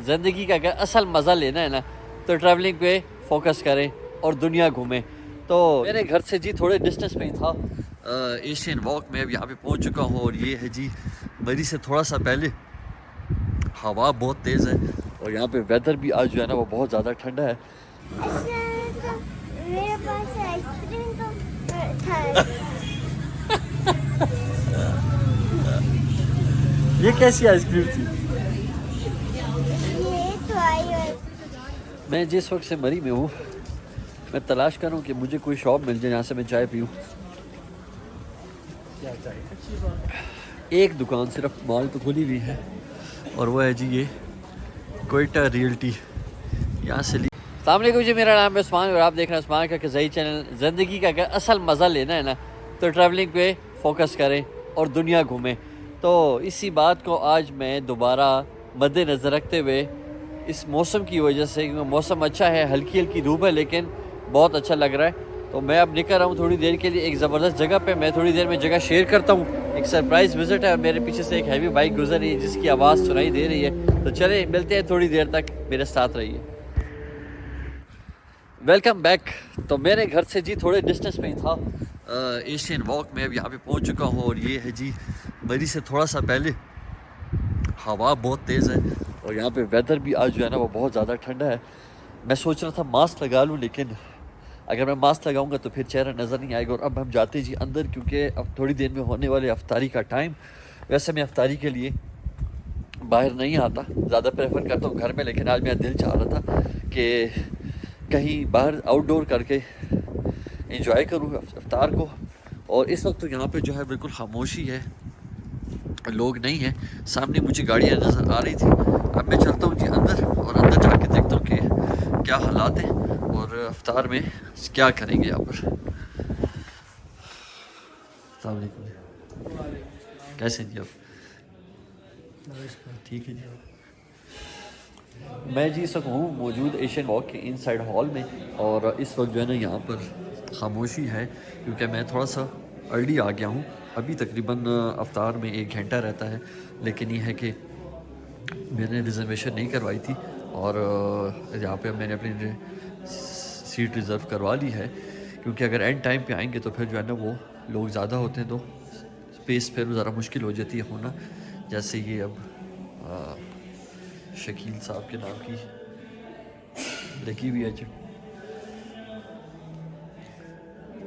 ज़िंदगी का अगर असल मज़ा लेना है ना तो ट्रैवलिंग पे फोकस करें और दुनिया घूमें। तो मेरे घर से जी थोड़े डिस्टेंस पे ही था एशियन वॉक में अब यहाँ पे पहुँच चुका हूँ और ये है जी मरी से थोड़ा सा पहले। हवा बहुत तेज़ है और यहाँ पे वेदर भी आज जो है ना वो बहुत ज़्यादा ठंडा है। तो मेरे पास आइसक्रीम तो था। ये कैसी आइसक्रीम थी? ये तो आई। मैं जिस वक्त से मरी में हूँ मैं तलाश कर रहा हूँ कि मुझे कोई शॉप मिल जाए जहाँ से मैं चाय पीऊँ। एक दुकान सिर्फ मॉल पे खुली हुई है और वो है जी ये कोयटा रियल्टी। यहाँ से ली। अस्सलाम वालेकुम जी, मेरा नाम है उस्मान और आप देख रहे हैं उस्मान का ज़ई चैनल। ज़िंदगी का अगर असल मज़ा लेना है ना तो ट्रैवलिंग पे फोकस करें और दुनिया घूमें। तो इसी बात को आज मैं दोबारा मद्देनज़र रखते हुए इस मौसम की वजह से, क्योंकि मौसम अच्छा है, हल्की हल्की धूप है लेकिन बहुत अच्छा लग रहा है, तो मैं अब निकल रहा हूँ थोड़ी देर के लिए एक ज़बरदस्त जगह पे। मैं थोड़ी देर में जगह शेयर करता हूँ। एक सरप्राइज़ विज़िट है, मेरे पीछे से एक हैवी बाइक गुजर रही है जिसकी आवाज़ सुनाई दे रही है। तो चले मिलते हैं थोड़ी देर तक, मेरे साथ रहिए। Welcome back. तो मेरे घर से जी थोड़े डिस्टेंस पे ही था एशियन वॉक में अब यहाँ पे पहुँच चुका हूँ और ये है जी मरी से थोड़ा सा पहले। हवा बहुत तेज़ है और यहाँ पे वेदर भी आज जो है ना वो बहुत ज़्यादा ठंडा है। मैं सोच रहा था मास्क लगा लूँ लेकिन अगर मैं मास्क लगाऊंगा तो फिर चेहरा नज़र नहीं आएगा। और अब हम जाते जी अंदर, क्योंकि अब थोड़ी देर में होने वाले अफ्तारी का टाइम। वैसे मैं अफ्तारी के लिए बाहर नहीं आता, ज़्यादा प्रेफर करता हूँ घर में, लेकिन आज मेरा दिल चाह रहा था कि कहीं बाहर आउटडोर करके एंजॉय करूँ अफ्तार को। और इस वक्त तो यहाँ पे जो है बिल्कुल खामोशी है, लोग नहीं हैं। सामने मुझे गाड़ियाँ नज़र आ रही थी। अब मैं चलता हूँ जी अंदर और अंदर जाके देखता हूँ कि क्या हालात हैं और अफ्तार में क्या करेंगे यहाँ पर। अस्सलाम वालेकुम, कैसे हैं जी आप? ठीक है जी। मैं जी इस वक्त हूँ मौजूद एशियन वॉक के इन साइड हॉल में और इस वक्त जो है ना यहाँ पर खामोशी है क्योंकि मैं थोड़ा सा अर्ली आ गया हूँ। अभी तकरीबन अफ्तार में 1 घंटा रहता है, लेकिन ये है कि मैंने रिजर्वेशन नहीं करवाई थी और यहाँ पे मैंने अपनी सीट रिज़र्व करवा ली है, क्योंकि अगर एंड टाइम पे आएंगे तो फिर जो है ना वो लोग ज़्यादा होते हैं तो स्पेस फिर ज़रा मुश्किल हो जाती है होना। जैसे ये अब शकील साहब के नाम की लगी हुई है जी।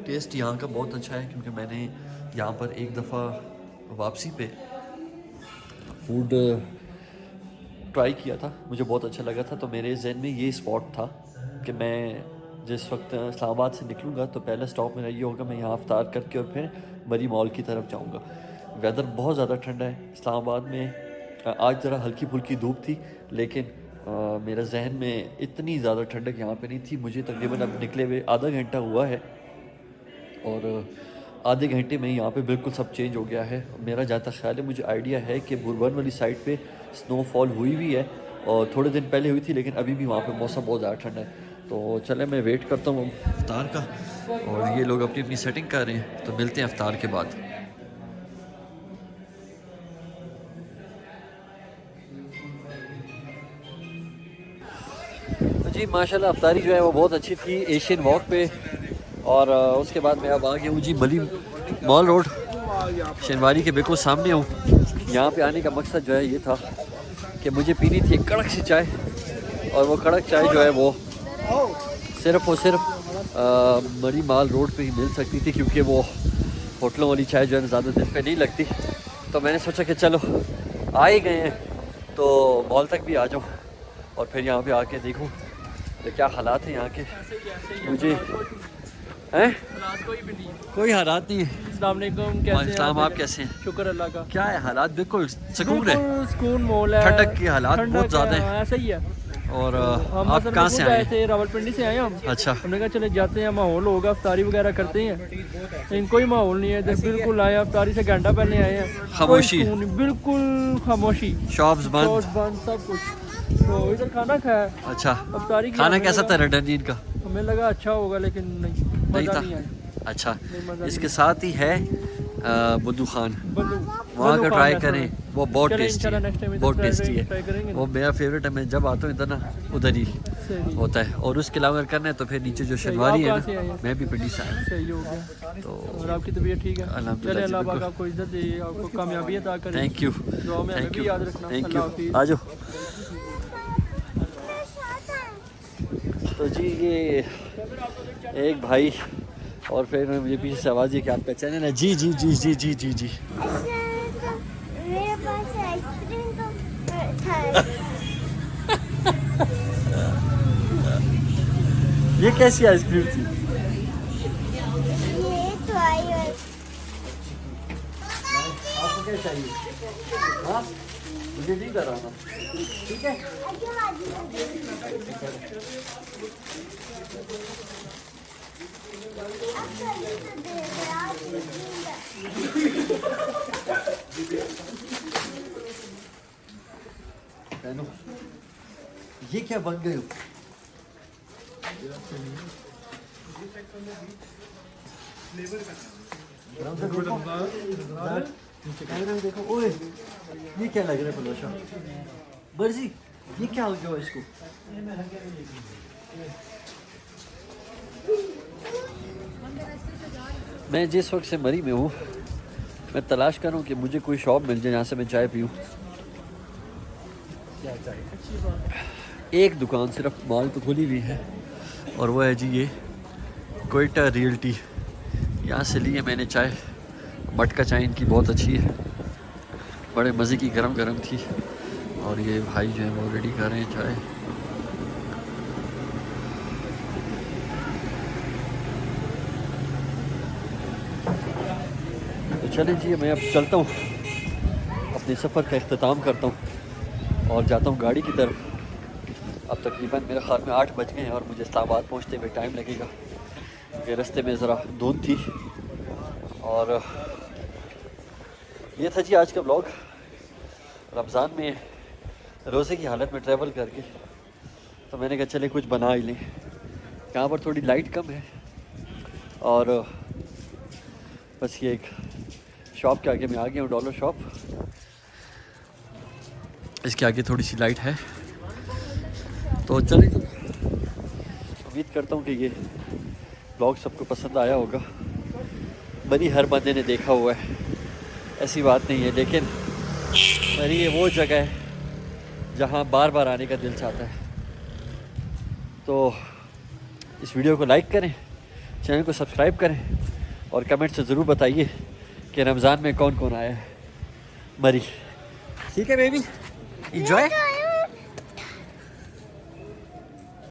टेस्ट यहाँ का बहुत अच्छा है क्योंकि मैंने यहाँ पर एक दफ़ा वापसी पे फूड ट्राई किया था, मुझे बहुत अच्छा लगा था। तो मेरे जहन में ये स्पॉट था कि मैं जिस वक्त इस्लामाबाद से निकलूँगा तो पहला स्टॉप मेरा ये होगा, मैं यहाँ अफ्तार करके और फिर मरी मॉल की तरफ जाऊँगा। वेदर बहुत ज़्यादा ठंडा है इस्लामाबाद में। आज ज़रा हल्की फुल्की धूप थी लेकिन मेरा जहन में इतनी ज़्यादा ठंडक यहाँ पे नहीं थी। मुझे तकरीबन अब निकले हुए आधा घंटा हुआ है और आधे घंटे में यहाँ पे बिल्कुल सब चेंज हो गया है। मेरा जहाँ तक ख्याल है, मुझे आइडिया है कि बुरबन वाली साइड पे स्नोफॉल हुई हुई है और थोड़े दिन पहले हुई थी, लेकिन अभी भी वहाँ पे मौसम बहुत ज़्यादा ठंडा है। तो चले मैं वेट करता हूँ अफ्तार का और ये लोग अपनी अपनी सेटिंग कर रहे हैं, तो मिलते हैं अफ्तार के बाद। तो जी माशाल्लाह अफ्तारी जो है वो बहुत अच्छी थी एशियन वॉक पे। और उसके बाद मैं अब आ गया हूँ जी मली मॉल रोड, शनवारी के बिल्कुल सामने हूँ। यहाँ पे आने का मकसद जो है ये था कि मुझे पीनी थी एक कड़क सी चाय, और वो कड़क चाय जो है वो सिर्फ़ और सिर्फ मरी माल रोड पे ही मिल सकती थी, क्योंकि वो होटलों वाली चाय जो है ज़्यादा दिन पे नहीं लगती। तो मैंने सोचा कि चलो आ ही गए हैं तो मॉल तक भी आ जाऊँ और फिर यहाँ पे आके देखूँ तो क्या हालात हैं यहाँ के। मुझे हैं कोई हालात नहीं है। अस्सलाम वालेकुम, कैसे हैं इस्लाम, आप कैसे हैं? शुक्र अल्लाह का। क्या है हालात? बिल्कुल सुकून है, सुकून माहौल है, ठंडक के हालात ठंडक बहुत ज़्यादा हैं। ऐसा ही है। और हम आप कहाँ से आए थे? रावलपिंडी से आए हम। अच्छा, हमने कहा चले जाते हैं, माहौल होगा, अफ्तारी वगैरह करते हैं। इनको ही माहौल नहीं है इधर, बिल्कुल आए अफ्तारी से घंटा पहले आए हैं, खामोशी, बिल्कुल खामोशी, शॉप्स बंद, सब कुछ। तो इधर खाना खाया। अच्छा, अफ्तारी खाना कैसा था रडनीन का? हमें लगा अच्छा होगा लेकिन नहीं था। अच्छा, इसके साथ ही है बुद्धू खान, वहाँ का ट्राई करें, वो बहुत चलें, टेस्टी इंशाल्लाह है, next time इधर बहुत try टेस्टी try करेंगे है। ना। वो मेरा फेवरेट है, मैं जब आता हूँ इधर ना उधर ही सही होता है। और उसके अलावा अगर करना है तो फिर नीचे जो शनवारी है आप कहाँ से आए ना, हैं? मैं भी पिंडी से आया हूँ। सही हो गया। तो और आपकी तबीयत ठीक है? अल्हम्दुलिल्लाह चले, जी, अल्लाह पाक बिल्कुल। आपको इज्जत दे, आपको कामयाबी अता करे। थैंक यू, दुआ में हमें थैंक भी यू, याद रखना। Thank Allah you. हाफिज़। आ जाओ। मेरे साथ है। तो जी ये एक भाई और फिर मुझे पीछे से आवाज़ है कि आपका चैनल है। जी जी जी जी जी जी जी। अच्छा तो मेरे पास आइसक्रीम तो था। ये कैसी आइसक्रीम थी? ये तो आई है। आपको क्या चाहिए? हाँ मुझे नहीं कर रहा था, ठीक है। बहनों ये क्या बन गए हो? कैमरे में देखो। ओए ये क्या लग रहा है पलोशा? मर्जी ये क्या हो गया इसको? मैं जिस वक्त से मरी में हूँ मैं तलाश कर रहा हूँ कि मुझे कोई शॉप मिल जाए जहाँ से मैं चाय पीऊँ। एक दुकान सिर्फ मॉल तो खुली हुई है और वो है जी ये कोयटा रियल्टी। यहाँ से ली है मैंने चाय। मटका चाय इनकी बहुत अच्छी है, बड़े मज़े की, गरम गरम थी। और ये भाई जो है वो रेडी कर रहे हैं चाय। तो चलें जी मैं अब चलता हूँ, अपने सफ़र का इख्तिताम करता हूँ और जाता हूँ गाड़ी की तरफ। अब तकरीबन मेरे ख्याल में 8 बज गए हैं और मुझे इस्लामाबाद पहुँचते हुए टाइम लगेगा क्योंकि रास्ते में ज़रा धुंध थी। और ये था जी आज का ब्लॉग। रमज़ान में रोज़े की हालत में ट्रैवल करके तो मैंने कहा चले कुछ बना ही लें। यहाँ पर थोड़ी लाइट कम है और बस ये एक शॉप के आगे मैं आ गया हूँ, डॉलर शॉप। इसके आगे थोड़ी सी लाइट है तो चलिए। उम्मीद करता हूँ कि ये ब्लॉग सबको पसंद आया होगा। मरी हर बंदे ने देखा हुआ है, ऐसी बात नहीं है, लेकिन मरी ये वो जगह है जहाँ बार बार आने का दिल चाहता है। तो इस वीडियो को लाइक करें, चैनल को सब्सक्राइब करें और कमेंट से ज़रूर बताइए कि रमज़ान में कौन कौन आया है मरी। ठीक है बेबी, एंजॉय।